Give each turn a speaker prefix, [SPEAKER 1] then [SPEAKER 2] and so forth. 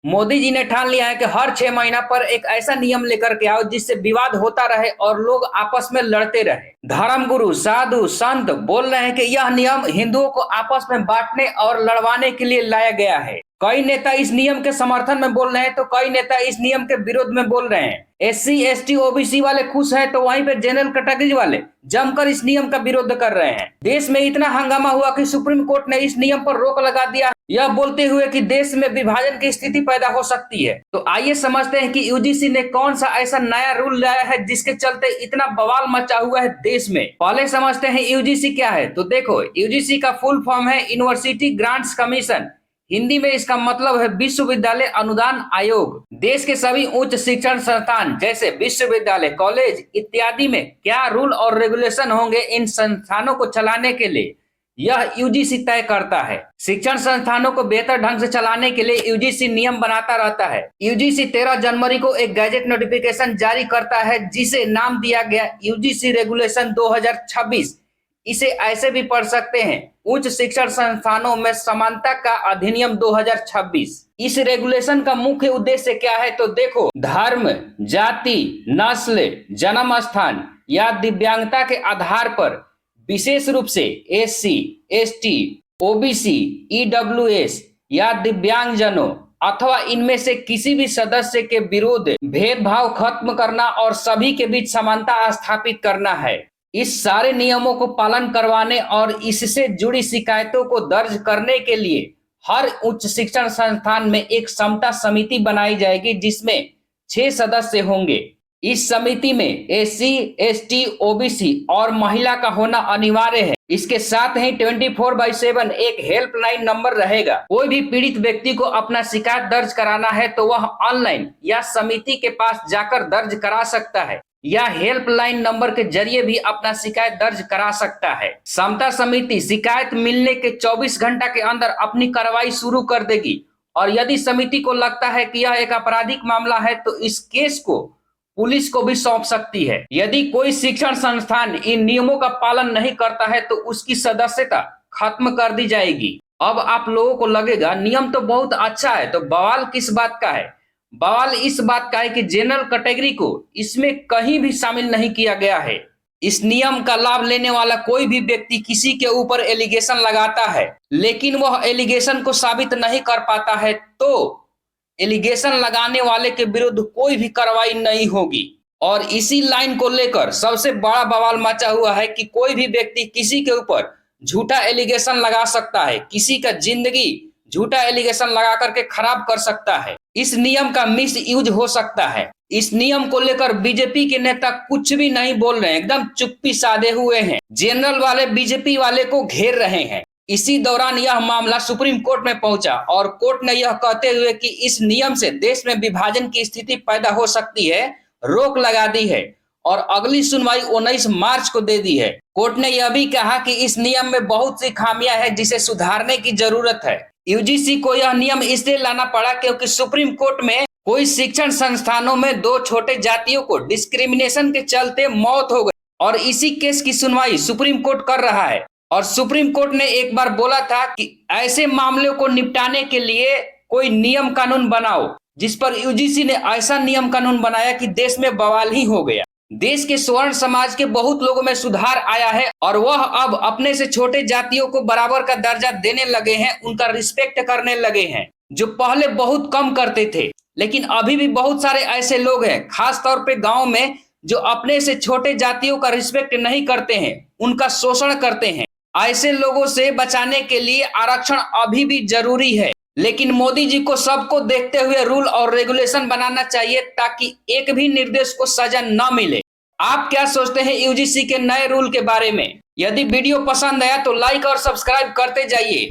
[SPEAKER 1] मोदी जी ने ठान लिया है कि हर 6 महीना पर एक ऐसा नियम लेकर के आओ जिससे विवाद होता रहे और लोग आपस में लड़ते रहे। धर्मगुरु, साधु, संत बोल रहे हैं कि यह नियम हिंदुओं को आपस में बांटने और लड़वाने के लिए लाया गया है। कई नेता इस नियम के समर्थन में बोल रहे हैं तो कई नेता इस नियम के विरोध में बोल रहे हैं। एससी, एसटी, ओबीसी वाले खुश हैं तो वहीं पे जनरल कैटेगरी वाले जमकर इस नियम का विरोध कर रहे हैं। देश में इतना हंगामा हुआ कि सुप्रीम कोर्ट ने इस नियम पर रोक लगा दिया, यह बोलते हुए कि देश में विभाजन की स्थिति पैदा हो सकती है। तो आइए समझते हैं कि यूजीसी ने कौन सा ऐसा नया रूल लाया है जिसके चलते इतना बवाल मचा हुआ है देश में। पहले समझते हैं यूजीसी क्या है। तो देखो, यूजीसी का फुल फॉर्म है यूनिवर्सिटी ग्रांट्स कमीशन। हिंदी में इसका मतलब है विश्वविद्यालय अनुदान आयोग। देश के सभी उच्च शिक्षण संस्थान जैसे विश्वविद्यालय, कॉलेज इत्यादि में क्या रूल और रेगुलेशन होंगे इन संस्थानों को चलाने के लिए, यह यूजीसी तय करता है। शिक्षण संस्थानों को बेहतर ढंग से चलाने के लिए यूजीसी नियम बनाता रहता है। यूजीसी 13 जनवरी को एक गैजेट नोटिफिकेशन जारी करता है जिसे नाम दिया गया यूजीसी रेगुलेशन 2026। इसे ऐसे भी पढ़ सकते हैं, उच्च शिक्षण संस्थानों में समानता का अधिनियम 2026। इस रेगुलेशन का मुख्य उद्देश्य क्या है तो देखो, धर्म, जाति, नस्ल, जन्म स्थान या दिव्यांगता के आधार पर विशेष रूप से एससी, एसटी, ओबीसी, ईडब्ल्यूएस या दिव्यांगजनों अथवा इनमें से किसी भी सदस्य के विरुद्ध भेदभाव खत्म करना और सभी के बीच समानता स्थापित करना है। इस सारे नियमों को पालन करवाने और इससे जुड़ी शिकायतों को दर्ज करने के लिए हर उच्च शिक्षण संस्थान में एक समता समिति बनाई जाएगी जिसमें 6 सदस्य होंगे। इस समिति में एससी, एसटी, ओबीसी और महिला का होना अनिवार्य है। इसके साथ ही 24/7 एक हेल्पलाइन नंबर रहेगा। कोई भी पीड़ित व्यक्ति को अपना शिकायत दर्ज कराना है तो वह ऑनलाइन या समिति के पास जाकर दर्ज करा सकता है या हेल्पलाइन नंबर के जरिए भी अपना शिकायत दर्ज करा सकता है। समता समिति शिकायत मिलने के 24 घंटा के अंदर अपनी कार्रवाई शुरू कर देगी और यदि समिति को लगता है कि यह एक आपराधिक मामला है तो इस केस को पुलिस को भी सौंप सकती है। यदि कोई शिक्षण संस्थान इन नियमों का पालन नहीं करता है तो उसकी सदस्यता खत्म कर दी जाएगी। अब आप लोगों को लगेगा नियम तो बहुत अच्छा है, तो बवाल किस बात का है? बवाल इस बात का है कि जनरल कैटेगरी को इसमें कहीं भी शामिल नहीं किया गया है। इस नियम का लाभ लेने वाला कोई भी व्यक्ति किसी के ऊपर एलिगेशन लगाता है लेकिन वह एलिगेशन को साबित नहीं कर पाता है तो एलिगेशन लगाने वाले के विरुद्ध कोई भी कार्रवाई नहीं होगी। और इसी लाइन को लेकर सबसे बड़ा बवाल मचा हुआ है कि कोई भी व्यक्ति किसी के ऊपर झूठा एलिगेशन लगा सकता है, किसी का जिंदगी झूठा एलिगेशन लगा करके खराब कर सकता है। इस नियम का मिस यूज हो सकता है। इस नियम को लेकर बीजेपी के नेता कुछ भी नहीं बोल रहे हैं, एकदम चुप्पी साधे हुए हैं। जनरल वाले बीजेपी वाले को घेर रहे हैं। इसी दौरान यह मामला सुप्रीम कोर्ट में पहुंचा और कोर्ट ने यह कहते हुए कि इस नियम से देश में विभाजन की स्थिति पैदा हो सकती है, रोक लगा दी है और अगली सुनवाई 19 मार्च को दे दी है। कोर्ट ने यह भी कहा कि इस नियम में बहुत सी खामियां हैं जिसे सुधारने की जरूरत है। यूजीसी को यह नियम इसलिए लाना पड़ा क्योंकि सुप्रीम कोर्ट में कोई शिक्षण संस्थानों में 2 छोटे जातियों को डिस्क्रिमिनेशन के चलते मौत हो गई और इसी केस की सुनवाई सुप्रीम कोर्ट कर रहा है। और सुप्रीम कोर्ट ने एक बार बोला था कि ऐसे मामलों को निपटाने के लिए कोई नियम कानून बनाओ, जिस पर यूजीसी ने ऐसा नियम कानून बनाया कि देश में बवाल ही हो गया। देश के स्वर्ण समाज के बहुत लोगों में सुधार आया है और वह अब अपने से छोटे जातियों को बराबर का दर्जा देने लगे हैं, उनका रिस्पेक्ट करने लगे हैं, जो पहले बहुत कम करते थे। लेकिन अभी भी बहुत सारे ऐसे लोग हैं, खास तौर पे गांव में, जो अपने से छोटे जातियों का रिस्पेक्ट नहीं करते हैं, उनका शोषण करते हैं। ऐसे लोगों से बचाने के लिए आरक्षण अभी भी जरूरी है, लेकिन मोदी जी को सबको देखते हुए रूल और रेगुलेशन बनाना चाहिए ताकि एक भी निर्देश को सजा न मिले। आप क्या सोचते हैं यूजीसी के नए रूल के बारे में? यदि वीडियो पसंद आया तो लाइक और सब्सक्राइब करते जाइए।